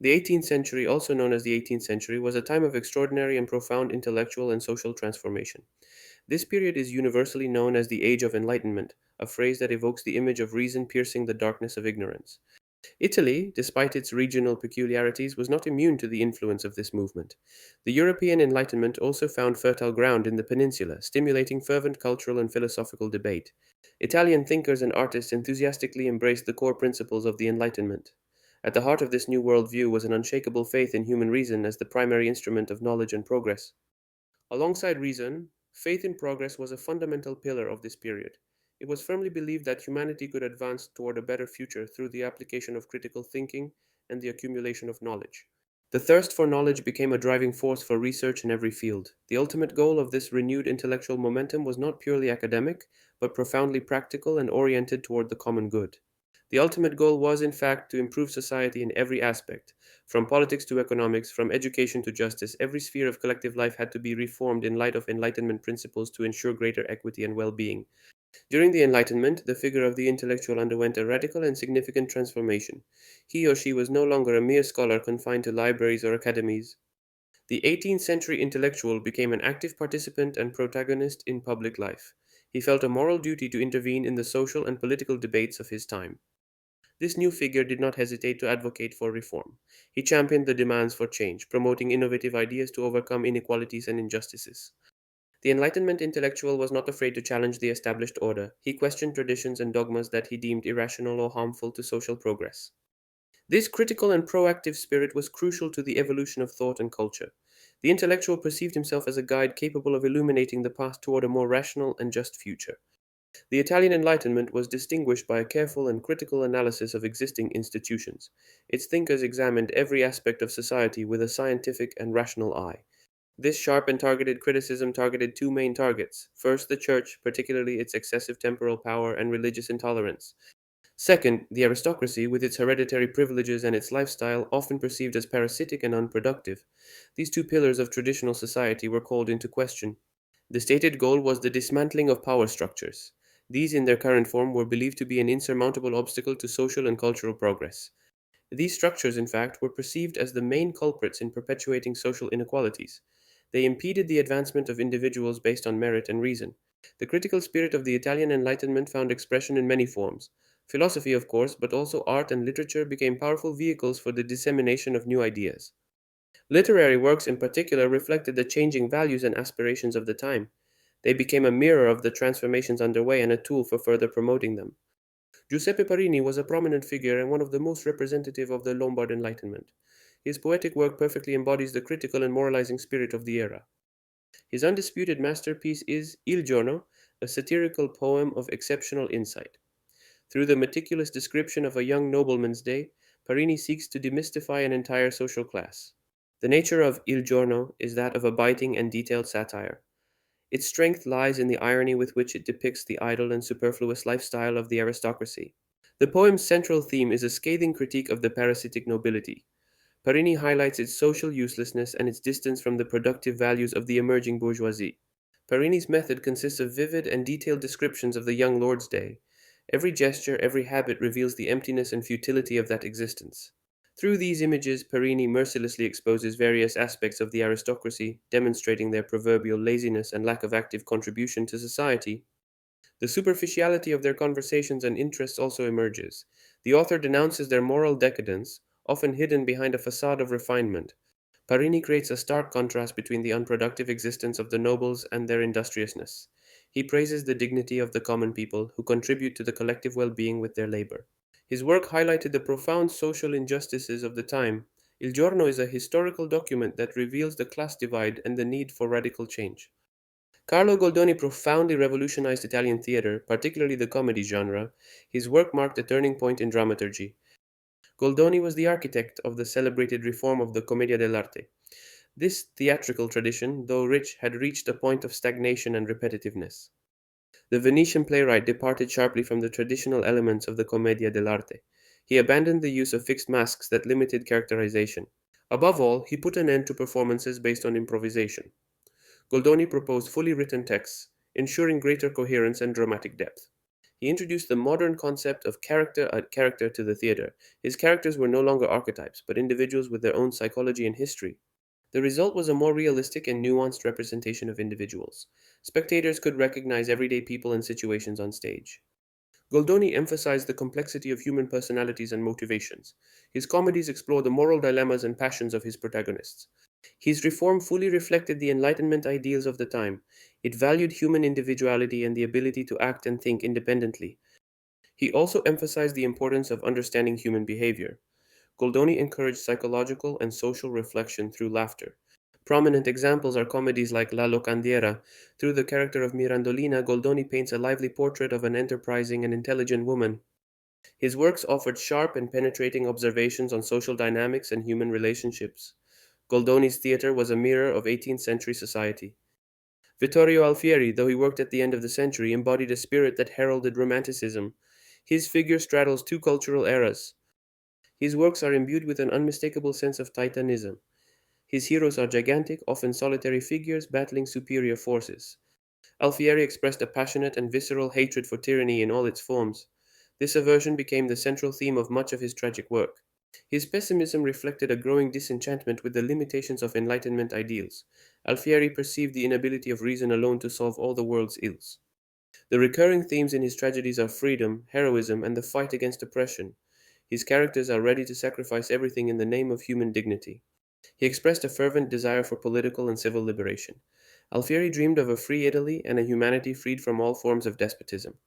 The 18th century, also known as the 18th century, was a time of extraordinary and profound intellectual and social transformation. This period is universally known as the Age of Enlightenment, a phrase that evokes the image of reason piercing the darkness of ignorance. Italy, despite its regional peculiarities, was not immune to the influence of this movement. The European Enlightenment also found fertile ground in the peninsula, stimulating fervent cultural and philosophical debate. Italian thinkers and artists enthusiastically embraced the core principles of the Enlightenment. At the heart of this new worldview was an unshakable faith in human reason as the primary instrument of knowledge and progress. Alongside reason, faith in progress was a fundamental pillar of this period. It was firmly believed that humanity could advance toward a better future through the application of critical thinking and the accumulation of knowledge. The thirst for knowledge became a driving force for research in every field. The ultimate goal of this renewed intellectual momentum was not purely academic, but profoundly practical and oriented toward the common good. The ultimate goal was, in fact, to improve society in every aspect. From politics to economics, from education to justice, every sphere of collective life had to be reformed in light of Enlightenment principles to ensure greater equity and well being. During the Enlightenment, the figure of the intellectual underwent a radical and significant transformation. He or she was no longer a mere scholar confined to libraries or academies. The 18th century intellectual became an active participant and protagonist in public life. He felt a moral duty to intervene in the social and political debates of his time. This new figure did not hesitate to advocate for reform. He championed the demands for change, promoting innovative ideas to overcome inequalities and injustices. The Enlightenment intellectual was not afraid to challenge the established order. He questioned traditions and dogmas that he deemed irrational or harmful to social progress. This critical and proactive spirit was crucial to the evolution of thought and culture. The intellectual perceived himself as a guide capable of illuminating the path toward a more rational and just future. The Italian Enlightenment was distinguished by a careful and critical analysis of existing institutions. Its thinkers examined every aspect of society with a scientific and rational eye. This sharp and targeted criticism targeted two main targets. First, the Church, particularly its excessive temporal power and religious intolerance. Second, the aristocracy, with its hereditary privileges and its lifestyle, often perceived as parasitic and unproductive. These two pillars of traditional society were called into question. The stated goal was the dismantling of power structures. These, in their current form, were believed to be an insurmountable obstacle to social and cultural progress. These structures, in fact, were perceived as the main culprits in perpetuating social inequalities. They impeded the advancement of individuals based on merit and reason. The critical spirit of the Italian Enlightenment found expression in many forms. Philosophy, of course, but also art and literature became powerful vehicles for the dissemination of new ideas. Literary works, in particular, reflected the changing values and aspirations of the time. They became a mirror of the transformations underway and a tool for further promoting them. Giuseppe Parini was a prominent figure and one of the most representative of the Lombard Enlightenment. His poetic work perfectly embodies the critical and moralizing spirit of the era. His undisputed masterpiece is Il Giorno, a satirical poem of exceptional insight. Through the meticulous description of a young nobleman's day, Parini seeks to demystify an entire social class. The nature of Il Giorno is that of a biting and detailed satire. Its strength lies in the irony with which it depicts the idle and superfluous lifestyle of the aristocracy. The poem's central theme is a scathing critique of the parasitic nobility. Parini highlights its social uselessness and its distance from the productive values of the emerging bourgeoisie. Parini's method consists of vivid and detailed descriptions of the young lord's day. Every gesture, every habit reveals the emptiness and futility of that existence. Through these images, Parini mercilessly exposes various aspects of the aristocracy, demonstrating their proverbial laziness and lack of active contribution to society. The superficiality of their conversations and interests also emerges. The author denounces their moral decadence, often hidden behind a facade of refinement. Parini creates a stark contrast between the unproductive existence of the nobles and their industriousness. He praises the dignity of the common people who contribute to the collective well being with their labor. His work highlighted the profound social injustices of the time. Il Giorno is a historical document that reveals the class divide and the need for radical change. Carlo Goldoni profoundly revolutionized Italian theater, particularly the comedy genre. His work marked a turning point in dramaturgy. Goldoni was the architect of the celebrated reform of the Commedia dell'arte. This theatrical tradition, though rich, had reached a point of stagnation and repetitiveness. The Venetian playwright departed sharply from the traditional elements of the Commedia dell'arte. He abandoned the use of fixed masks that limited characterization. Above all, he put an end to performances based on improvisation. Goldoni proposed fully written texts, ensuring greater coherence and dramatic depth. He introduced the modern concept of character to the theater. His characters were no longer archetypes, but individuals with their own psychology and history. The result was a more realistic and nuanced representation of individuals. Spectators could recognize everyday people and situations on stage. Goldoni emphasized the complexity of human personalities and motivations. His comedies explore the moral dilemmas and passions of his protagonists. His reform fully reflected the Enlightenment ideals of the time. It valued human individuality and the ability to act and think independently. He also emphasized the importance of understanding human behavior. Goldoni encouraged psychological and social reflection through laughter. Prominent examples are comedies like La Locandiera. Through the character of Mirandolina, Goldoni paints a lively portrait of an enterprising and intelligent woman. His works offered sharp and penetrating observations on social dynamics and human relationships. Goldoni's theater was a mirror of 18th century society. Vittorio Alfieri, though he worked at the end of the century, embodied a spirit that heralded Romanticism. His figure straddles two cultural eras. His works are imbued with an unmistakable sense of Titanism. His heroes are gigantic, often solitary figures battling superior forces. Alfieri expressed a passionate and visceral hatred for tyranny in all its forms. This aversion became the central theme of much of his tragic work. His pessimism reflected a growing disenchantment with the limitations of Enlightenment ideals. Alfieri perceived the inability of reason alone to solve all the world's ills. The recurring themes in his tragedies are freedom, heroism, and the fight against oppression. His characters are ready to sacrifice everything in the name of human dignity. He expressed a fervent desire for political and civil liberation. Alfieri dreamed of a free Italy and a humanity freed from all forms of despotism.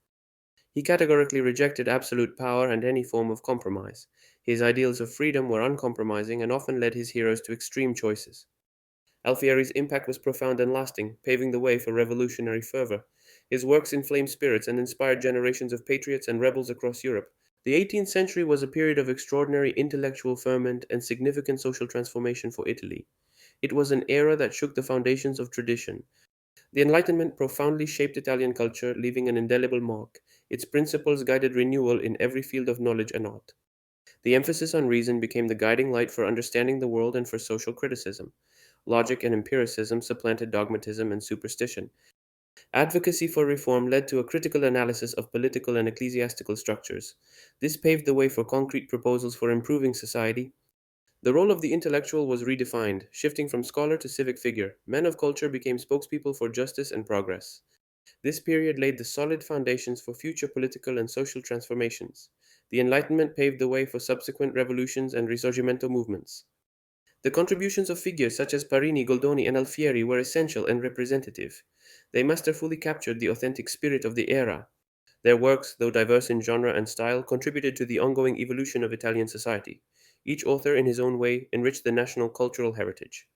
He categorically rejected absolute power and any form of compromise. His ideals of freedom were uncompromising and often led his heroes to extreme choices. Alfieri's impact was profound and lasting, paving the way for revolutionary fervor. His works inflamed spirits and inspired generations of patriots and rebels across Europe. The 18th century was a period of extraordinary intellectual ferment and significant social transformation for Italy. It was an era that shook the foundations of tradition. The Enlightenment profoundly shaped Italian culture, leaving an indelible mark. Its principles guided renewal in every field of knowledge and art. The emphasis on reason became the guiding light for understanding the world and for social criticism. Logic and empiricism supplanted dogmatism and superstition. Advocacy for reform led to a critical analysis of political and ecclesiastical structures. This paved the way for concrete proposals for improving society. The role of the intellectual was redefined, shifting from scholar to civic figure. Men of culture became spokespeople for justice and progress. This period laid the solid foundations for future political and social transformations. The Enlightenment paved the way for subsequent revolutions and risorgimento movements. The contributions of figures such as Parini, Goldoni, and Alfieri were essential and representative. They masterfully captured the authentic spirit of the era. Their works, though diverse in genre and style, contributed to the ongoing evolution of Italian society. Each author, in his own way, enriched the national cultural heritage.